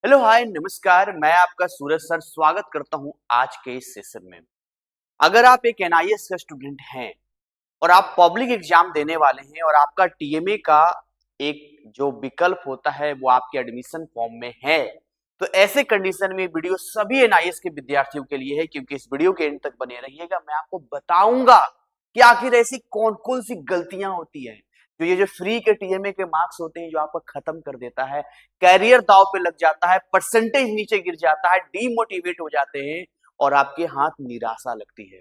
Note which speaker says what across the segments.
Speaker 1: Hello hi नमस्कार। मैं आपका सूरज सर स्वागत करता हूं आज के इस सेशन में। अगर आप एक एनआईएस का स्टूडेंट हैं और आप पब्लिक एग्जाम देने वाले हैं और आपका टीएमए का एक जो विकल्प होता है वो आपके एडमिशन फॉर्म में है, तो ऐसे कंडीशन में वीडियो सभी एनआईएस के विद्यार्थियों के लिए है, क्योंकि इस वीडियो के एंड तक बने रहिएगा। मैं आपको बताऊंगा कि आखिर ऐसी कौन कौन सी गलतियां होती हैं जो ये जो फ्री के टीएमए के मार्क्स होते हैं जो आपको खत्म कर देता है, कैरियर दांव पे लग जाता है, परसेंटेज नीचे गिर जाता है, डीमोटिवेट हो जाते हैं और आपके हाथ निराशा लगती है।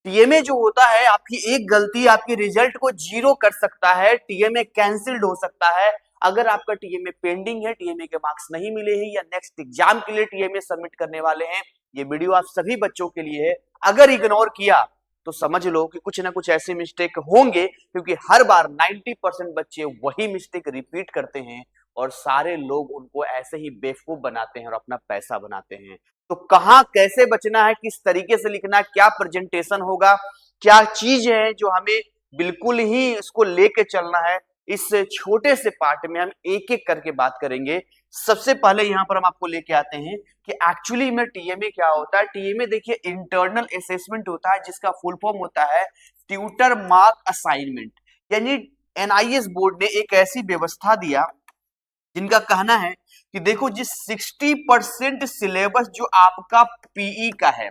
Speaker 1: टीएमए जो होता है, आपकी एक गलती आपके रिजल्ट को जीरो कर सकता है, टीएमए कैंसिल्ड हो सकता है। अगर आपका टीएमए पेंडिंग है, टीएमए के मार्क्स नहीं मिले हैं या नेक्स्ट एग्जाम के लिए टीएमए सबमिट करने वाले हैं, ये वीडियो आप सभी बच्चों के लिए है। अगर इग्नोर किया तो समझ लो कि कुछ ना कुछ ऐसे मिस्टेक होंगे, क्योंकि हर बार 90% बच्चे वही मिस्टेक रिपीट करते हैं और सारे लोग उनको ऐसे ही बेवकूफ बनाते हैं और अपना पैसा बनाते हैं। तो कहां कैसे बचना है, किस तरीके से लिखना है, क्या प्रेजेंटेशन होगा, क्या चीज है जो हमें बिल्कुल ही इसको लेके चलना है, इस छोटे से पार्ट में हम एक एक करके बात करेंगे। सबसे पहले यहां पर हम आपको लेके आते हैं कि एक्चुअली में टीएमए क्या होता है। टीएमए देखिए इंटरनल असेसमेंट होता है, जिसका फुल फॉर्म होता है ट्यूटर मार्क असाइनमेंट। यानी एनआईएस बोर्ड ने एक ऐसी व्यवस्था दिया जिनका कहना है कि देखो, जिस 60% सिलेबस जो आपका पीई का है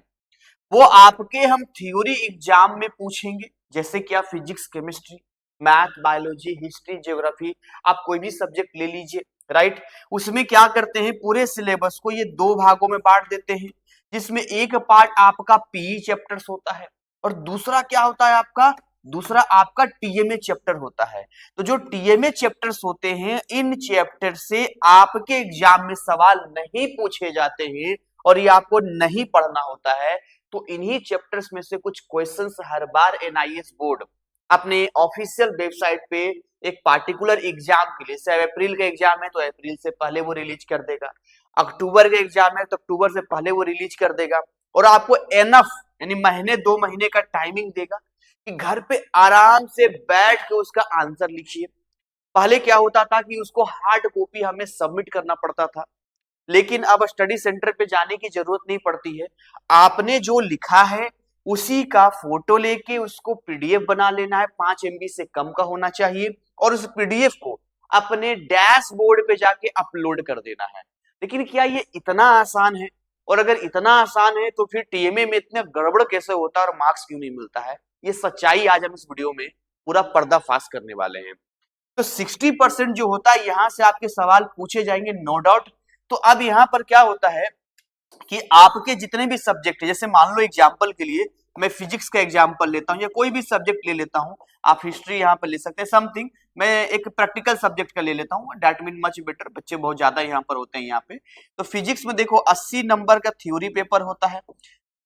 Speaker 1: वो आपके हम थ्योरी एग्जाम में पूछेंगे, जैसे कि आप physics, chemistry, math, biology, history, geography, आप कोई भी सब्जेक्ट ले लीजिए, राइट। उसमें क्या करते हैं, पूरे सिलेबस को ये दो भागों में बांट देते हैं, जिसमें एक पार्ट आपका पीई चैप्टर्स होता है और दूसरा क्या होता है आपका, दूसरा आपका टीएमए चैप्टर होता है। तो जो टीएमए चैप्टर्स होते हैं, इन चैप्टर से आपके एग्जाम में सवाल नहीं पूछे जाते हैं और ये आपको नहीं पढ़ना होता है। तो इन्हीं चैप्टर्स में से कुछ क्वेश्चंस हर बार एनआईएस बोर्ड अपने ऑफिशियल वेबसाइट पे एक पार्टिकुलर एग्जाम के लिए, जैसे अप्रैल का एग्जाम है तो अप्रैल से पहले वो रिलीज कर देगा, अक्टूबर का एग्जाम है तो अक्टूबर से पहले वो रिलीज कर देगा और आपको एनफ यानी महीने 2 महीने का टाइमिंग देगा कि घर पे आराम से बैठ के उसका आंसर लिखिए। पहले क्या होता था कि उसको हार्ड कॉपी हमें सबमिट करना पड़ता था, लेकिन अब स्टडी सेंटर पे जाने की जरूरत नहीं पड़ती है। आपने जो लिखा है उसी का फोटो लेके उसको पीडीएफ बना लेना है, 5 MB से कम का होना चाहिए, और उस पीडीएफ को अपने डैशबोर्ड पे जाके अपलोड कर देना है। लेकिन क्या ये इतना आसान है? और अगर इतना आसान है तो फिर टीएमए में इतना गड़बड़ कैसे होता है और मार्क्स क्यों नहीं मिलता है? ये सच्चाई आज हम इस वीडियो में पूरा पर्दाफाश करने वाले हैं। तो 60% जो होता है यहां से आपके सवाल पूछे जाएंगे, नो डाउट। तो अब यहां पर क्या होता है कि आपके जितने भी सब्जेक्ट है, जैसे मान लो एग्जांपल के लिए मैं फिजिक्स का एग्जांपल लेता हूं या कोई भी सब्जेक्ट ले लेता हूं, आप हिस्ट्री यहां पर ले सकते हैं, समथिंग मैं एक प्रैक्टिकल सब्जेक्ट का ले लेता हूं, दैट मीन मच बेटर, बच्चे बहुत ज्यादा यहां पर होते हैं यहाँ पे। तो फिजिक्स में देखो 80 नंबर का थ्योरी पेपर होता है,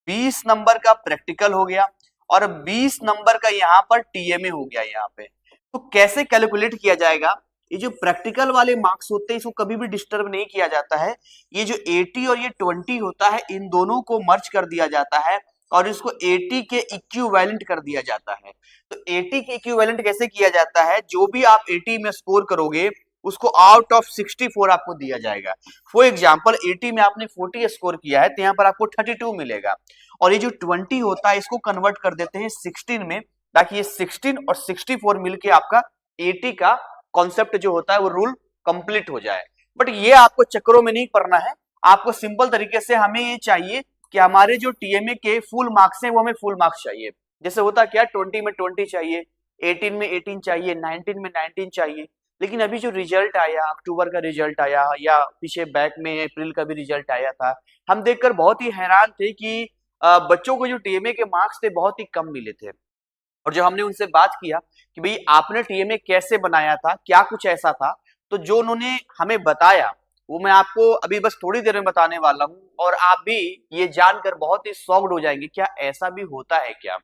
Speaker 1: 20 नंबर का प्रैक्टिकल हो गया और 20 नंबर का यहाँ पर टीएमए हो गया यहाँ पे। तो कैसे कैलकुलेट किया जाएगा? ये जो प्रैक्टिकल वाले मार्क्स होते हैं इसको कभी भी डिस्टर्ब नहीं किया जाता है। ये जो 80 और ये 20 होता है, इन दोनों को मर्ज कर दिया जाता है और इसको 80 के इक्विवेलेंट कर दिया जाता है। तो 80 के इक्विवेलेंट कैसे किया जाता है? जो भी आप 80 में स्कोर करोगे उसको आउट ऑफ 64 आपको दिया जाएगा। फॉर एग्जाम्पल 80 में आपने 40 स्कोर किया है तो यहाँ पर आपको 32 मिलेगा, और ये जो 20 होता है इसको कन्वर्ट कर देते हैं 16 में, ताकि ये 16 और 64 मिलके आपका 80 का कॉन्सेप्ट जो होता है वो रूल कंप्लीट हो जाए। बट ये आपको चक्रों में नहीं पड़ना है, आपको सिंपल तरीके से हमें ये चाहिए कि हमारे जो टीएमए के फुल मार्क्स हैं वो हमें फुल मार्क्स चाहिए। जैसे होता क्या, 20 में 20 चाहिए, 18 में 18 चाहिए, 19 में 19 चाहिए। लेकिन अभी जो रिजल्ट आया, अक्टूबर का रिजल्ट आया या पीछे बैक में अप्रैल का भी रिजल्ट आया था, हम देखकर बहुत ही हैरान थे कि बच्चों को जो टीएमए के मार्क्स थे बहुत ही कम मिले थे। और जब हमने उनसे बात किया कि भाई आपने टीएमए कैसे बनाया था, क्या कुछ ऐसा था, तो जो उन्होंने हमें बताया वो मैं आपको अभी बस थोड़ी देर में बताने वाला हूं, और आप भी ये जानकर बहुत ही शॉक्ड हो जाएंगे, क्या ऐसा भी होता है क्या?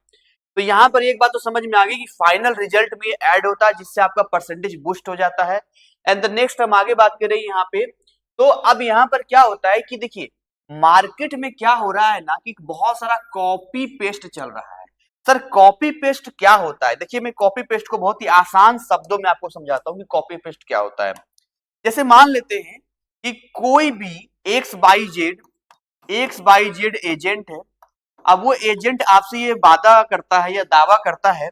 Speaker 1: तो यहाँ पर एक बात तो समझ में आ गई कि फाइनल रिजल्ट में ऐड होता है जिससे आपका परसेंटेज बूस्ट हो जाता है। एंड द नेक्स्ट हम आगे बात करें यहाँ पे, तो अब यहाँ पर क्या होता है कि देखिए मार्केट में क्या हो रहा है ना कि बहुत सारा कॉपी पेस्ट चल रहा है। सर कॉपी पेस्ट क्या होता है? देखिए मैं कॉपी पेस्ट को बहुत ही आसान शब्दों में आपको समझाता हूँ कि कॉपी पेस्ट क्या होता है। जैसे मान लेते हैं कि कोई भी एक्स वाई जेड एजेंट है। अब वो एजेंट आपसे ये वादा करता है या दावा करता है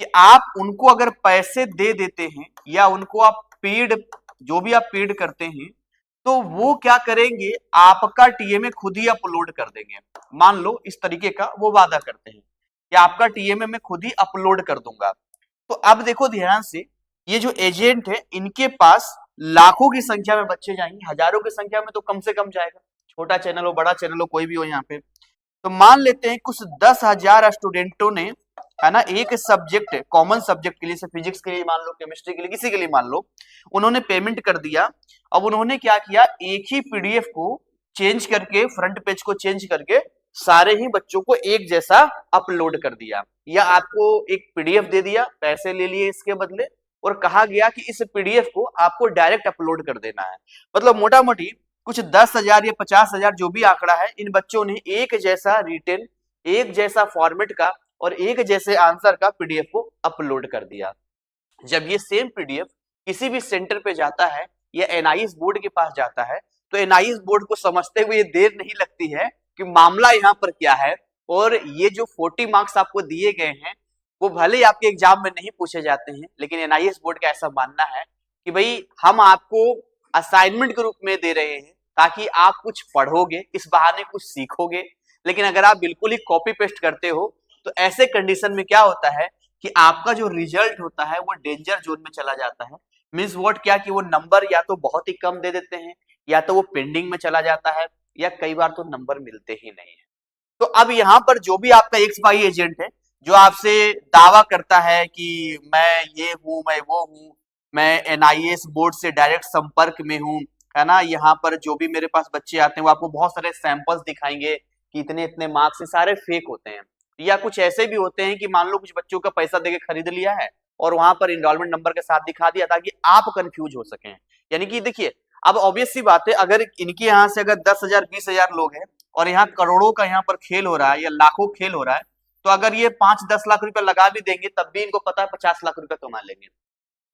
Speaker 1: कि आप उनको अगर पैसे दे देते हैं या उनको आप पेड, जो भी आप पेड करते हैं, तो वो क्या करेंगे, आपका टीएमए खुद ही अपलोड कर देंगे। मान लो इस तरीके का वो वादा करते हैं कि आपका टीएमए मैं खुद ही अपलोड कर दूंगा। तो अब देखो ध्यान से, ये जो एजेंट है इनके पास लाखों की संख्या में बच्चे जाएंगे, हजारों की संख्या में तो कम से कम जाएगा, छोटा चैनल हो बड़ा चैनल हो कोई भी हो यहाँ पे। तो मान लेते हैं कुछ 10,000 स्टूडेंटों ने, है ना, एक सब्जेक्ट कॉमन सब्जेक्ट के लिए, फिजिक्स के लिए मान लो, केमिस्ट्री के लिए, किसी के लिए मान लो, उन्होंने पेमेंट कर दिया। अब उन्होंने क्या किया, एक ही पीडीएफ को चेंज करके, फ्रंट पेज को चेंज करके सारे ही बच्चों को एक जैसा अपलोड कर दिया, या आपको एक पीडीएफ दे दिया, पैसे ले लिए इसके बदले, और कहा गया कि इस पीडीएफ को आपको डायरेक्ट अपलोड कर देना है। मतलब मोटा मोटी कुछ 10,000 या 50,000 जो भी आंकड़ा है, इन बच्चों ने एक जैसा रिटन, एक जैसा फॉर्मेट का और एक जैसे आंसर का पीडीएफ को अपलोड कर दिया। जब ये सेम पीडीएफ किसी भी सेंटर पे जाता है या एनआईएस बोर्ड के पास जाता है, तो एनआईएस बोर्ड को समझते हुए देर नहीं लगती है कि मामला यहाँ पर क्या है, और ये जो 40 मार्क्स आपको दिए गए हैं वो भले ही आपके एग्जाम में नहीं पूछे जाते हैं, लेकिन एनआईएस बोर्ड का ऐसा मानना है कि भाई हम आपको असाइनमेंट के रूप में दे रहे हैं ताकि आप कुछ पढ़ोगे, इस बहाने कुछ सीखोगे। लेकिन अगर आप बिल्कुल ही कॉपी पेस्ट करते हो तो ऐसे कंडीशन में क्या होता है कि आपका जो रिजल्ट होता है वो डेंजर जोन में चला जाता है। मीन्स व्हाट, क्या कि वो नंबर या तो बहुत ही कम दे देते हैं, या तो वो पेंडिंग में चला जाता है, या कई बार तो नंबर मिलते ही नहीं है। तो अब यहाँ पर जो भी आपका एक्स वाई एजेंट है जो आपसे दावा करता है कि मैं ये हूं, मैं वो हूं, मैं एनआईएस बोर्ड से डायरेक्ट संपर्क में हूं, है ना, यहाँ पर जो भी मेरे पास बच्चे आते हैं वो आपको बहुत सारे सैंपल्स दिखाएंगे कि इतने इतने मार्क्स से, सारे फेक होते हैं। या कुछ ऐसे भी होते हैं कि मान लो कुछ बच्चों का पैसा देके खरीद लिया है और वहां पर इनरोलमेंट नंबर के साथ दिखा दिया ताकि आप कंफ्यूज हो सकें। यानी कि देखिए, अब ऑब्वियस सी बात है, अगर इनके यहाँ से अगर 10,000 20,000 लोग हैं और यहाँ करोड़ों का यहाँ पर खेल हो रहा है या लाखों खेल हो रहा है, तो अगर ये 5-10 लाख रुपए लगा भी देंगे तब भी इनको पता है 50 लाख रुपए कमा लेंगे।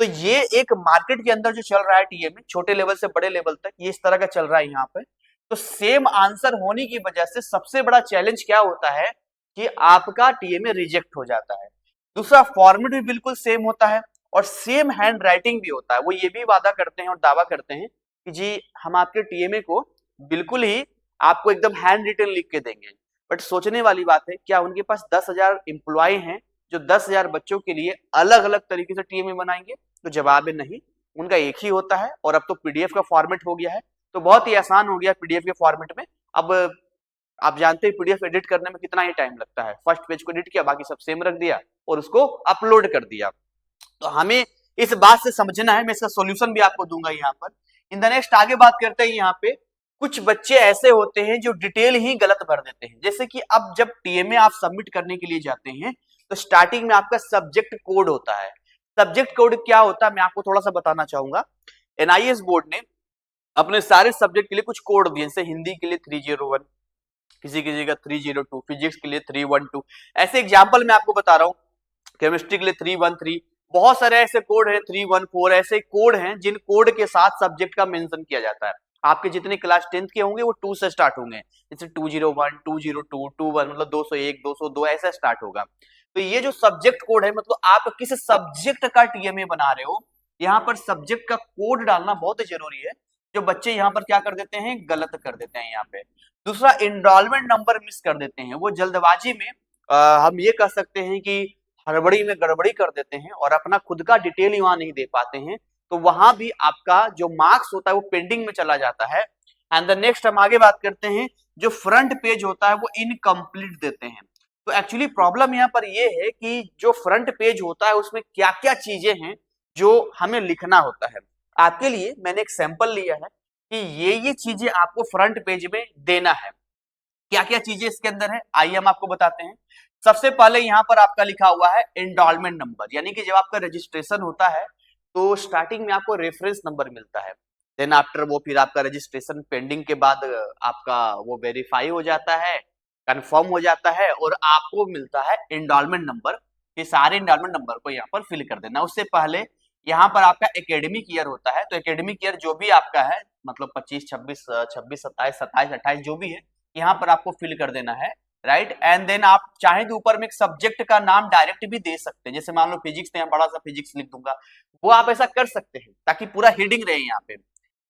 Speaker 1: तो ये एक मार्केट के अंदर जो चल रहा है टीएमए, छोटे लेवल से बड़े लेवल तक, ये इस तरह का चल रहा है यहाँ पे। तो सेम आंसर होने की वजह से सबसे बड़ा चैलेंज क्या होता है कि आपका टीएमए रिजेक्ट हो जाता है। दूसरा, फॉर्मेट भी बिल्कुल सेम होता है और सेम हैंड राइटिंग भी होता है। वो ये भी वादा करते हैं और दावा करते हैं कि जी हम आपके टीएमए को बिल्कुल ही आपको एकदम हैंड रिटन लिख के देंगे। बट सोचने वाली बात है, क्या उनके पास 10,000 एम्प्लॉय हैं जो 10,000 बच्चों के लिए अलग अलग तरीके से टीएमए बनाएंगे? तो जवाब है नहीं, उनका एक ही होता है। और अब तो पीडीएफ का फॉर्मेट हो गया है, तो बहुत ही आसान हो गया पीडीएफ के फॉर्मेट में। अब आप जानते हैं पीडीएफ एडिट करने में कितना ही टाइम लगता है। फर्स्ट पेज को एडिट किया, बाकी सब सेम रख दिया और उसको अपलोड कर दिया। तो हमें इस बात से समझना है, मैं इसका सॉल्यूशन भी आपको दूंगा यहाँ पर। इन द नेक्स्ट आगे बात करते हैं। यहाँ पे कुछ बच्चे ऐसे होते हैं जो डिटेल ही गलत भर देते हैं। जैसे कि अब जब टीएमए आप सबमिट करने के लिए जाते हैं तो स्टार्टिंग में आपका सब्जेक्ट कोड होता है। सब्जेक्ट कोड क्या होता है मैं आपको थोड़ा सा बताना चाहूंगा। एनआईएस बोर्ड ने अपने सारे सब्जेक्ट के लिए कुछ कोड दिए, जैसे हिंदी के लिए 301, किसी किसी का 302, फिजिक्स के लिए 312। ऐसे एग्जाम्पल मैं आपको बता रहा हूँ। केमिस्ट्री के लिए 313, बहुत सारे ऐसे कोड हैं, 314, ऐसे कोड हैं जिन कोड के साथ सब्जेक्ट का मेंशन किया जाता है। आपके जितने क्लास 10th के होंगे वो 2 से स्टार्ट होंगे, जैसे 201, 202, 21, मतलब 201, 202 ऐसा स्टार्ट होगा। तो ये जो सब्जेक्ट कोड है, मतलब आप किस सब्जेक्ट का टीएमए बना रहे हो, यहाँ पर सब्जेक्ट का कोड डालना बहुत ही जरूरी है। जो बच्चे यहाँ पर क्या कर देते हैं, गलत कर देते हैं यहाँ पे। दूसरा, इनरोलमेंट नंबर मिस कर देते हैं। वो जल्दबाजी में हम ये कह सकते हैं कि हड़बड़ी में गड़बड़ी कर देते हैं और अपना खुद का डिटेल वहां नहीं दे पाते हैं, तो वहां भी आपका जो मार्क्स होता है वो पेंडिंग में चला जाता है। एंड द नेक्स्ट हम आगे बात करते हैं, जो फ्रंट पेज होता है वो इनकम्प्लीट देते हैं। तो एक्चुअली प्रॉब्लम यहाँ पर ये है कि जो फ्रंट पेज होता है उसमें क्या क्या चीजें हैं जो हमें लिखना होता है। आपके लिए मैंने एक सैंपल लिया है कि ये चीजें आपको फ्रंट पेज में देना है। क्या क्या चीजें इसके अंदर है, आइए हम आपको बताते हैं। सबसे पहले यहाँ पर आपका लिखा हुआ है एनरोलमेंट नंबर, यानी कि जब आपका रजिस्ट्रेशन होता है तो स्टार्टिंग में आपको रेफरेंस नंबर मिलता है। देन आफ्टर वो फिर आपका रजिस्ट्रेशन पेंडिंग के बाद आपका वो वेरीफाई हो जाता है, कंफर्म हो जाता है और आपको मिलता है एनरोलमेंट नंबर। ये सारे एनरोलमेंट नंबर को यहाँ पर फिल कर देना। उससे पहले यहाँ पर आपका एकेडमिक ईयर होता है, तो एकेडमिक ईयर जो भी आपका है मतलब 25, 26, 26, 27, 27, 28 जो भी है, यहाँ पर आपको फिल कर देना है, राइट। एंड देन आप चाहे तो ऊपर में एक सब्जेक्ट का नाम डायरेक्ट भी दे सकते हैं, जैसे मान लो फिजिक्स है, बड़ा सा फिजिक्स लिख दूंगा, वो आप ऐसा कर सकते हैं ताकि पूरा हेडिंग रहे यहाँ पे।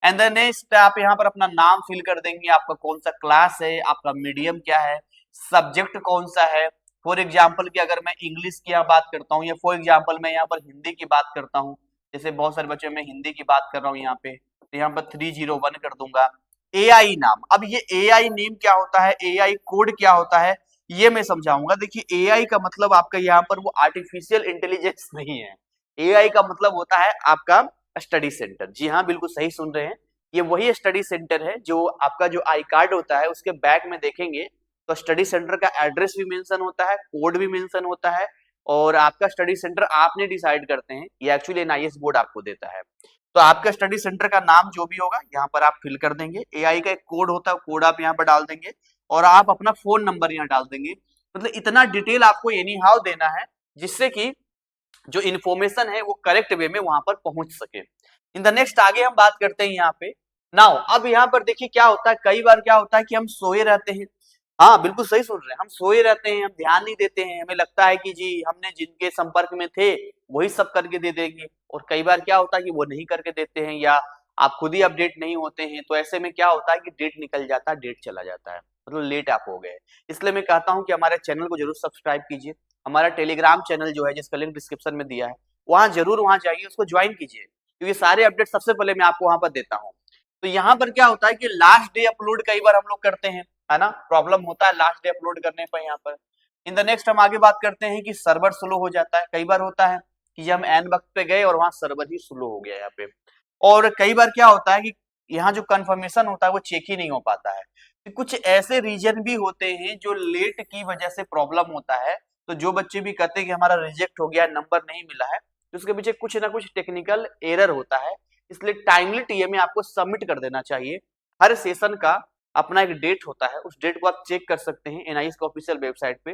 Speaker 1: एंड देन नेक्स्ट आप यहाँ पर अपना नाम फिल कर देंगे, आपका कौन सा क्लास है, आपका मीडियम क्या है, सब्जेक्ट कौन सा है। फॉर एग्जाम्पल की अगर मैं इंग्लिश की यहाँ बात करता हूँ, या फॉर एग्जाम्पल मैं यहाँ पर हिंदी की बात करता हूँ, जैसे बहुत सारे बच्चे मैं हिंदी की बात कर रहा हूँ यहाँ पे, तो यहाँ पर 301 कर दूंगा। एआई नाम, अब ये एआई नेम क्या होता है, एआई कोड क्या होता है, ये मैं समझाऊंगा। देखिए एआई का मतलब आपका यहाँ पर वो आर्टिफिशियल इंटेलिजेंस नहीं है, एआई का मतलब होता है आपका स्टडी सेंटर। जी हाँ, बिल्कुल सही सुन रहे हैं, ये वही स्टडी सेंटर है जो आपका जो आई कार्ड होता है उसके बैक में देखेंगे तो स्टडी सेंटर का एड्रेस भी मेंशन होता है, कोड भी मेंशन होता है, और आपका स्टडी सेंटर आपने डिसाइड करते हैं, ये एक्चुअली एनआईएस बोर्ड आपको देता है। तो आपका स्टडी सेंटर का नाम जो भी होगा यहाँ पर आप फिल कर देंगे, एआई का एक कोड होता है, कोड आप यहाँ पर डाल देंगे, और आप अपना फोन नंबर यहाँ डाल देंगे। मतलब इतना डिटेल आपको एनी हाउ देना है जिससे कि जो इन्फॉर्मेशन है वो करेक्ट वे में वहां पर पहुंच सके। इन द नेक्स्ट आगे हम बात करते हैं यहाँ पे। नाउ अब यहाँ पर देखिए क्या होता है, कई बार क्या होता है कि हम सोए रहते हैं, हाँ बिल्कुल सही सुन रहे हैं, हम सोए रहते हैं, हम ध्यान नहीं देते हैं, हमें लगता है कि जी हमने जिनके संपर्क में थे वही सब करके दे देंगे, और कई बार क्या होता है कि वो नहीं करके देते हैं, या आप खुद ही अपडेट नहीं होते हैं, तो ऐसे में क्या होता है कि डेट निकल जाता है, डेट चला जाता है, मतलब लेट आप हो गए। इसलिए मैं कहता हूँ कि हमारे चैनल को जरूर सब्सक्राइब कीजिए, हमारा टेलीग्राम चैनल जो है जिसका लिंक डिस्क्रिप्शन में दिया है, वहां जाइए, उसको ज्वाइन कीजिए, क्योंकि सारे अपडेट सबसे पहले मैं आपको वहां पर देता हूँ। तो यहाँ पर क्या होता है कि लास्ट डे अपलोड कई बार हम लोग करते हैं, है ना, प्रॉब्लम होता है लास्ट डे अपलोड करने पर यहाँ पर। इन द नेक्स्ट हम आगे बात करते हैं कि सर्वर स्लो हो जाता है, कई बार होता है कि हम एन वक्त पे गए और वहां सर्वर ही स्लो हो गया यहाँ पे, और कई बार क्या होता है कि यहाँ जो कंफर्मेशन होता है वो चेक ही नहीं हो पाता है। तो कुछ ऐसे रीजन भी होते हैं जो लेट की वजह से प्रॉब्लम होता है, तो जो बच्चे भी कहते हैं कि हमारा रिजेक्ट हो गया, नंबर नहीं मिला है, तो उसके पीछे कुछ ना कुछ टेक्निकल एरर होता है। इसलिए टाइमली टीएमए आपको सबमिट कर देना चाहिए। हर सेशन का अपना एक डेट होता है, उस डेट को आप चेक कर सकते हैं एनआईएस का ऑफिशियल वेबसाइट पे।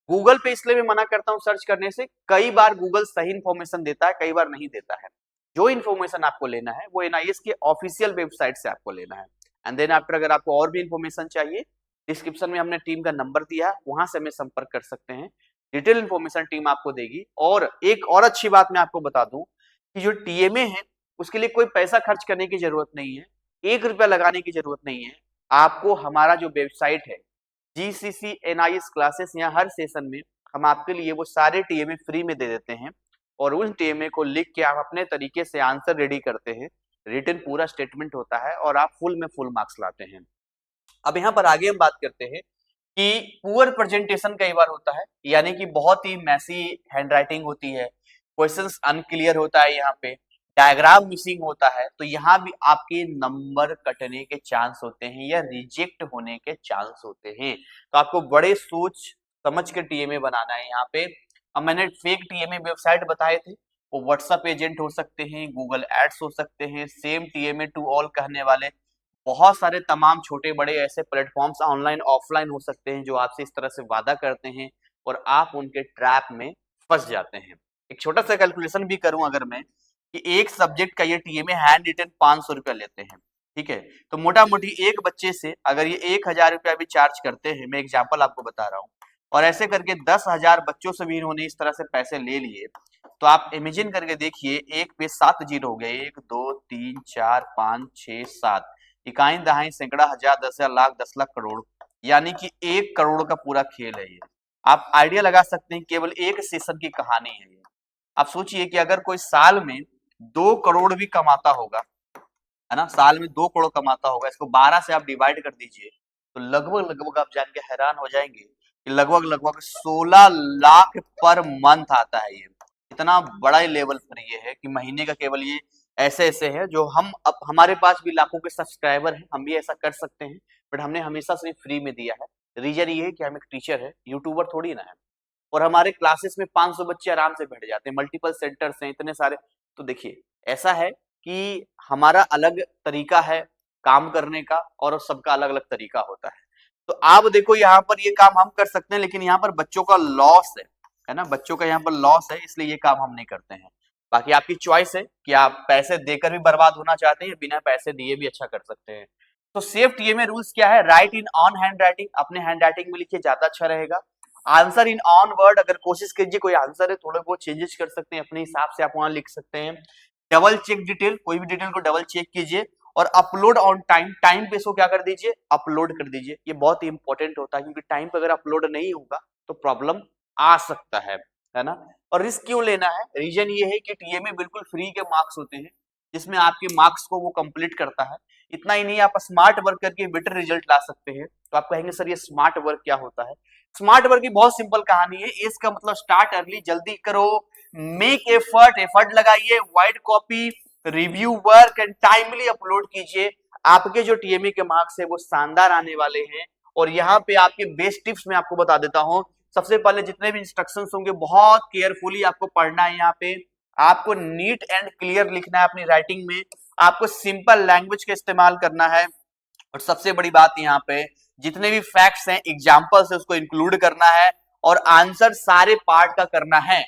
Speaker 1: गूगल पे इसलिए मैं मना करता हूँ सर्च करने से, कई बार गूगल सही इन्फॉर्मेशन देता है, कई बार नहीं देता है। जो इन्फॉर्मेशन आपको लेना है वो एनआईएस के ऑफिशियल वेबसाइट से आपको लेना है। एंड देन आफ्टर अगर आपको और भी इन्फॉर्मेशन चाहिए, डिस्क्रिप्शन में हमने टीम का नंबर दिया है, वहां से हमें संपर्क कर सकते हैं, डिटेल इन्फॉर्मेशन टीम आपको देगी। और एक और अच्छी बात मैं आपको बता दूं कि जो टीएमए है उसके लिए कोई पैसा खर्च करने की जरूरत नहीं है, 1 रुपया लगाने की जरूरत नहीं है। आपको हमारा जो वेबसाइट है जीसीसी एनआईएस क्लासेस, यहाँ हर सेशन में हम आपके लिए वो सारे टीएमए फ्री में दे देते हैं, और उस टीएमए को लिख के आप अपने तरीके से आंसर रेडी करते हैं, रिटन पूरा स्टेटमेंट होता है, और आप फुल में फुल मार्क्स लाते हैं। अब यहाँ पर आगे हम बात करते हैं कि पुअर प्रेजेंटेशन कई बार होता है, यानी कि बहुत ही मैसी हैंडराइटिंग होती है, क्वेश्चंस अनक्लियर होता है, यहाँ पे डायग्राम मिसिंग होता है, तो यहाँ भी आपके नंबर कटने के चांस होते हैं या रिजेक्ट होने के चांस होते हैं। तो आपको बड़े सोच समझ के टीएमए बनाना है यहाँ पे। अब मैंने फेक टीएमए वेबसाइट बताए थे, वो व्हाट्सएप एजेंट हो सकते हैं, गूगल एड्स हो सकते हैं, सेम टीएमए टू ऑल कहने वाले बहुत सारे तमाम छोटे बड़े ऐसे प्लेटफॉर्म्स ऑनलाइन ऑफलाइन हो सकते हैं जो आपसे इस तरह से वादा करते हैं और आप उनके ट्रैप में फंस जाते हैं। एक छोटा सा कैलकुलेशन भी करूं अगर मैं, कि एक सब्जेक्ट का ये टीएमए हैंड रिटन 500 रुपया लेते हैं, ठीक है, तो मोटा मोटी एक बच्चे से अगर ये 1000 रुपया भी चार्ज करते हैं, मैं एग्जाम्पल आपको बता रहा हूँ, और ऐसे करके 10,000 बच्चों से भी इन्होंने इस तरह से पैसे ले लिए, तो आप इमेजिन करके देखिए, एक पे 7 जीरो हो गए, 1 2 3 4 5 6 7, इकाई दहाई सैकड़ा हजार 10,000 लाख 10 लाख करोड़, यानी कि 1 करोड़ का पूरा खेल है ये। आप आइडिया लगा सकते हैं, केवल एक सेशन की कहानी है ये। आप सोचिए कि अगर कोई साल में 2 करोड़ भी कमाता होगा, है ना, साल में 2 करोड़ कमाता होगा, इसको 12 से आप डिवाइड कर दीजिए, तो लगभग लगभग आप जान के हैरान हो जाएंगे कि लगभग लगभग 16 लाख पर मंथ आता है ये। इतना बड़ा लेवल पर ये है कि महीने का केवल ये ऐसे ऐसे है जो हम, अब हमारे पास भी लाखों के सब्सक्राइबर हैं, हम भी ऐसा कर सकते हैं, बट हमने हमेशा से फ्री में दिया है। रीजन ये है कि हम एक टीचर है, यूट्यूबर थोड़ी ना है, और हमारे क्लासेस में 500 बच्चे आराम से बैठ जाते हैं, मल्टीपल सेंटर्स हैं इतने सारे। तो देखिए ऐसा है कि हमारा अलग तरीका है काम करने का, और सबका अलग अलग तरीका होता है। तो आप देखो यहाँ पर ये काम हम कर सकते हैं, लेकिन यहाँ पर बच्चों का लॉस है ना, बच्चों का यहाँ पर लॉस है, इसलिए ये काम हम नहीं करते हैं। बाकी आपकी चॉइस है कि आप पैसे देकर भी बर्बाद होना चाहते हैं या बिना पैसे दिए भी अच्छा कर सकते हैं। तो सेफ टीएमए रूल्स क्या है? Right in on hand writing, अपने हैंड राइटिंग में लिखिए, ज्यादा अच्छा रहेगा। आंसर इन ऑन वर्ड, अगर कोशिश कीजिए कोई आंसर है थोड़े बहुत चेंजेस कर सकते हैं, अपने हिसाब से आप वहां लिख सकते हैं। डबल चेक डिटेल, कोई भी डिटेल को डबल चेक कीजिए। और अपलोड ऑन टाइम, टाइम पे इसको क्या कर दीजिए, अपलोड कर दीजिए। ये बहुत ही इंपॉर्टेंट होता है क्योंकि टाइम पे अगर अपलोड नहीं होगा तो प्रॉब्लम आ सकता है ना। और रिस्क क्यों लेना है? रीजन ये है कि टीएमए बिल्कुल फ्री के मार्क्स होते हैं, जिसमें आपके मार्क्स को वो कंप्लीट करता है। इतना ही नहीं, आप स्मार्ट वर्क करके बेटर रिजल्ट ला सकते हैं। तो आप कहेंगे सर ये स्मार्ट वर्क क्या होता है? स्मार्ट वर्क की बहुत सिंपल कहानी है। इसका मतलब स्टार्ट अर्ली, जल्दी करो, मेक एफर्ट, एफर्ट लगाइए, wide copy, review work and timely upload कीजिए। आपके जो टीएमए के मार्क्स है वो शानदार आने वाले हैं। और यहाँ पे आपके बेस्ट टिप्स मैं आपको बता देता हूँ। सबसे पहले जितने भी इंस्ट्रक्शंस होंगे बहुत केयरफुली आपको पढ़ना है। यहाँ पे आपको नीट एंड क्लियर लिखना है अपनी राइटिंग में, आपको सिंपल लैंग्वेज का इस्तेमाल करना है। और सबसे बड़ी बात यहाँ पे जितने भी फैक्ट्स हैं, एग्जाम्पल्स है, उसको इंक्लूड करना है। और आंसर सारे पार्ट का करना है।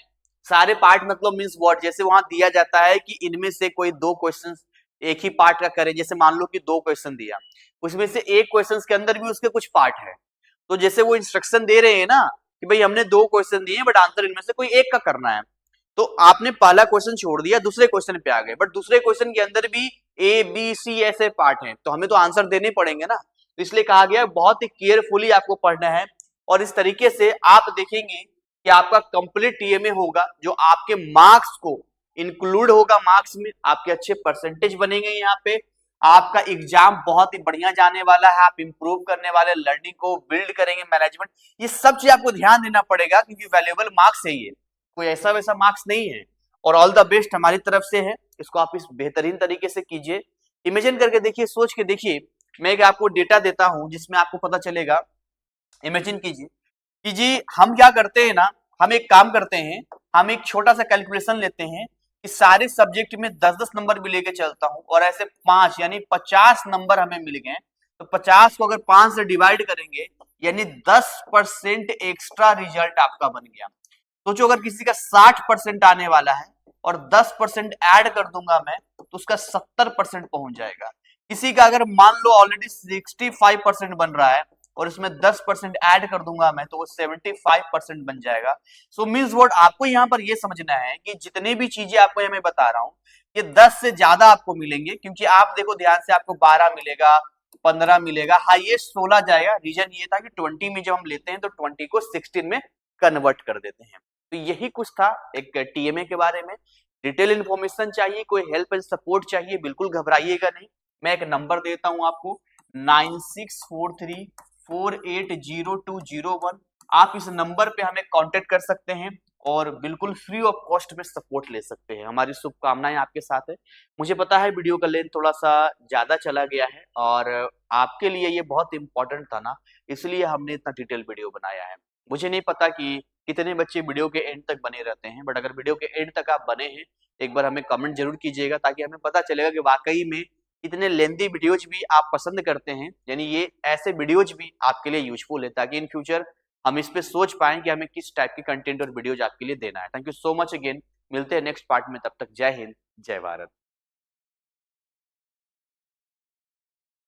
Speaker 1: सारे पार्ट मतलब मींस व्हाट, जैसे वहां दिया जाता है कि इनमें से कोई 2 क्वेश्चन एक ही पार्ट का करें। जैसे मान लो कि 2 क्वेश्चन दिया, उसमें से एक क्वेश्चन के अंदर भी उसके कुछ पार्ट है। तो जैसे वो इंस्ट्रक्शन दे रहे हैं ना कि भाई हमने 2 क्वेश्चन दिए बट आंसर इनमें से कोई एक का करना है, तो आपने पहला क्वेश्चन छोड़ दिया, दूसरे क्वेश्चन पे आ गए, बट दूसरे क्वेश्चन के अंदर भी ए बी सी ऐसे पार्ट हैं, तो हमें तो आंसर देने पड़ेंगे ना। तो इसलिए कहा गया बहुत ही केयरफुली आपको पढ़ना है। और इस तरीके से आप देखेंगे कि आपका कंप्लीट टीएमए होगा, जो आपके मार्क्स को इंक्लूड होगा, मार्क्स में आपके अच्छे परसेंटेज बनेंगे। यहाँ पे आपका एग्जाम बहुत ही बढ़िया जाने वाला है, आप इंप्रूव करने वाले, लर्निंग को बिल्ड करेंगे, मैनेजमेंट, ये सब चीज आपको ध्यान देना पड़ेगा क्योंकि वैल्यूएबल मार्क्स है ये, कोई ऐसा वैसा मार्क्स नहीं है। और ऑल द बेस्ट हमारी तरफ से है, इसको आप इस बेहतरीन तरीके से कीजिए। इमेजिन करके देखिए, सोच के देखिए, मैं एक आपको डेटा देता हूं जिसमें आपको पता चलेगा। इमेजिन कीजिए कि जी हम क्या करते हैं ना, हम एक काम करते हैं, हम एक छोटा सा कैलकुलेशन लेते हैं कि सारे सब्जेक्ट में 10-10 नंबर भी लेके चलता हूं और ऐसे 5 यानी 50 नंबर हमें मिल गए। तो 50 को अगर 5 से डिवाइड करेंगे यानी 10% एक्स्ट्रा रिजल्ट आपका बन गया। सोचो अगर किसी का 60% आने वाला है और 10% ऐड कर दूंगा मैं तो उसका 70% पहुंच जाएगा। किसी का अगर मान लो ऑलरेडी 65% बन रहा है और इसमें 10% ऐड कर दूंगा मैं तो वो 75% बन जाएगा। सो मीन्स व्हाट, आपको यहाँ पर ये समझना है कि जितने भी चीजें आपको मैं बता रहा हूँ ये 10 से ज्यादा आपको मिलेंगे, क्योंकि आप देखो ध्यान से, आपको 12 मिलेगा, 15 मिलेगा, हाईएस्ट 16 जाएगा। रीजन ये था कि 20 में जब हम लेते हैं तो 20 को 16 में कन्वर्ट कर देते हैं। तो यही कुछ था एक टीएमए के बारे में। डिटेल इन्फॉर्मेशन चाहिए, कोई हेल्प एंड सपोर्ट चाहिए, बिल्कुल घबराइएगा नहीं। मैं एक नंबर देता हूं आपको 9643480201। आप इस नंबर पे हमें कांटेक्ट कर सकते हैं और बिल्कुल फ्री ऑफ कॉस्ट में सपोर्ट ले सकते हैं। हमारी शुभकामनाएं आपके साथ है। मुझे पता है वीडियो का लेंथ थोड़ा सा ज्यादा चला गया है और आपके लिए ये बहुत इंपॉर्टेंट था ना, इसलिए हमने इतना डिटेल वीडियो बनाया है। मुझे नहीं पता कि कितने बच्चे वीडियो के एंड तक बने रहते हैं, बट अगर वीडियो के एंड तक आप बने हैं एक बार हमें कमेंट जरूर कीजिएगा ताकि हमें पता चलेगा कि वाकई में इतने लेंथी वीडियोज भी आप पसंद करते हैं, यानी ये ऐसे वीडियोज भी आपके लिए यूजफुल है, ताकि इन फ्यूचर हम इस पे सोच पाएं कि हमें किस टाइप की कंटेंट और वीडियोज आपके लिए देना है। Thank you so much again, मिलते हैं नेक्स्ट पार्ट में, तब तक जय हिंद, जय भारत।